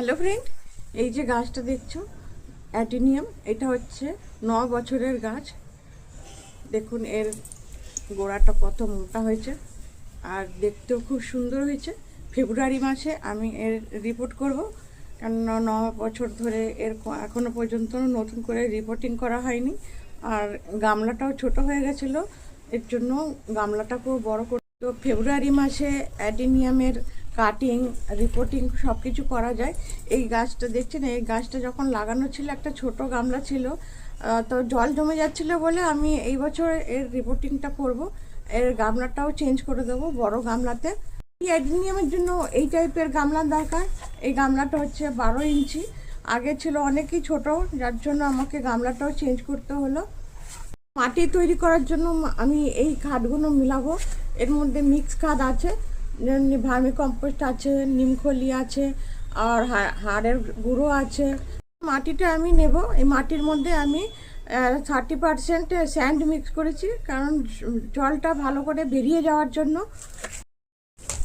Hello friend, এই যে গাছটা দেখছো অ্যাডিনিয়াম, এটা হচ্ছে 9 বছরের গাছ। দেখুন এর গোড়াটা কত মোটা হয়েছে আর দেখতেও খুব সুন্দর হয়েছে। ফেব্রুয়ারি মাসে আমি এর রিপোর্ট করব, কারণ 9 বছর ধরে এর এখনো পর্যন্ত নতুন করে রিপোর্টিং করা হয়নি। আর গামলাটাও ছোট হয়ে গেছিলো, এর জন্য গামলাটাকেও বড় করে। তো ফেব্রুয়ারি মাসে অ্যাডিনিয়ামের কাটিং, রিপোর্টিং সব কিছু করা যায়। এই গাছটা দেখছেন, এই গাছটা যখন লাগানো ছিল একটা ছোট গামলা ছিল, তো জল জমে যাচ্ছিলো বলে আমি এই বছর এর রিপোর্টিংটা করব। এর গামলাটাও চেঞ্জ করে দেবো বড় গামলাতে। এই অ্যাডিনিয়ামের জন্য এই টাইপের গামলার দরকার। এই গামলাটা হচ্ছে 12 ইঞ্চি, আগে ছিল অনেকই ছোট, যার জন্য আমাকে গামলাটাও চেঞ্জ করতে হলো। মাটি তৈরি করার জন্য আমি এই খাদগুলো মিলাবো। এর মধ্যে মিক্স খাদ আছে, ভার্মি কম্পোস্ট আছে, নিমখলি আছে, আর হাড়ের গুঁড়ো আছে। মাটিটা আমি নেব, এই মাটির মধ্যে আমি 30% স্যান্ড মিক্স করেছি, কারণ জলটা ভালো করে বেরিয়ে যাওয়ার জন্য।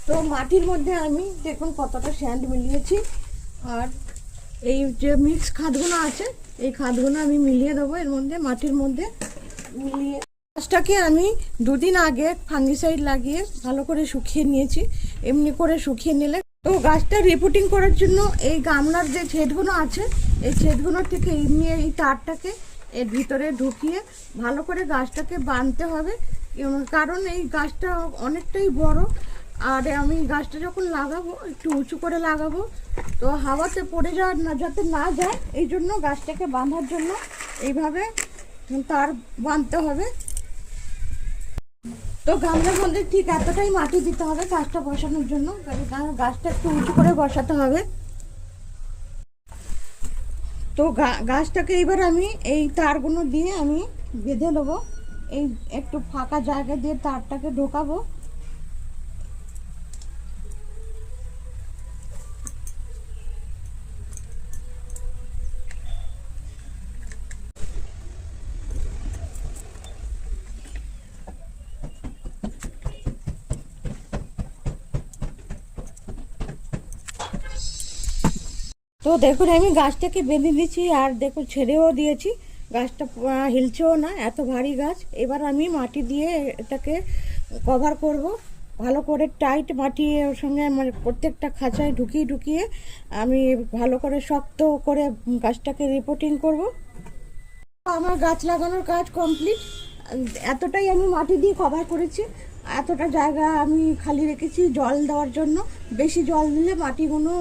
তো মাটির মধ্যে আমি দেখুন কতটা স্যান্ড মিলিয়েছি, আর এই যে মিক্স খাদগুলো আছে এই খাদগুলো আমি মিলিয়ে দেবো এর মধ্যে, মাটির মধ্যে মিলিয়ে। গাছটাকে আমি 2 দিন আগে ফাঙ্গিসাইড লাগিয়ে ভালো করে শুকিয়ে নিয়েছি। এমনি করে শুকিয়ে নিলে তো গাছটা রিপোর্টিং করার জন্য এই গামলার যে ছেদগুলো আছে এই ছেদগুলো থেকে এমনি এই তারটাকে এর ভিতরে ঢুকিয়ে ভালো করে গাছটাকে বাঁধতে হবে, কারণ এই গাছটা অনেকটাই বড়। আর আমি গাছটা যখন লাগাবো একটু উঁচু করে লাগাবো, তো হাওয়াতে পড়ে যাওয়ার না যাতে না যায়, এই জন্য গাছটাকে বাঁধার জন্য এইভাবে তার বাঁধতে হবে। তো গামলার মধ্যে ঠিক এতটাই মাটি দিতে হবে গাছটা বসানোর জন্য, কারণ গাছটা একটু উঁচু করে বসাতে হবে। তো গাছটাকে এবার আমি এই তারগুলো দিয়ে আমি বেঁধে নেবো। এই একটু ফাঁকা জায়গা দিয়ে তারটাকে ঢোকাবো। তো দেখুন আমি গাছটাকে বেঁধে দিয়েছি, আর দেখুন ছেড়েও দিয়েছি, গাছটা হিলছেও না, এত ভারী গাছ। এবার আমি মাটি দিয়ে এটাকে কভার করব ভালো করে, টাইট মাটি ওর সঙ্গে মানে প্রত্যেকটা খাঁচায় ঢুকিয়ে ঢুকিয়ে আমি ভালো করে শক্ত করে গাছটাকে রিপোর্টিং করব। আমার গাছ লাগানোর কাজ কমপ্লিট। এতটাই আমি মাটি দিয়ে কভার করেছি, এতটা জায়গা আমি খালি রেখেছি জল দেওয়ার জন্য। বেশি জল দিলে মাটিগুলো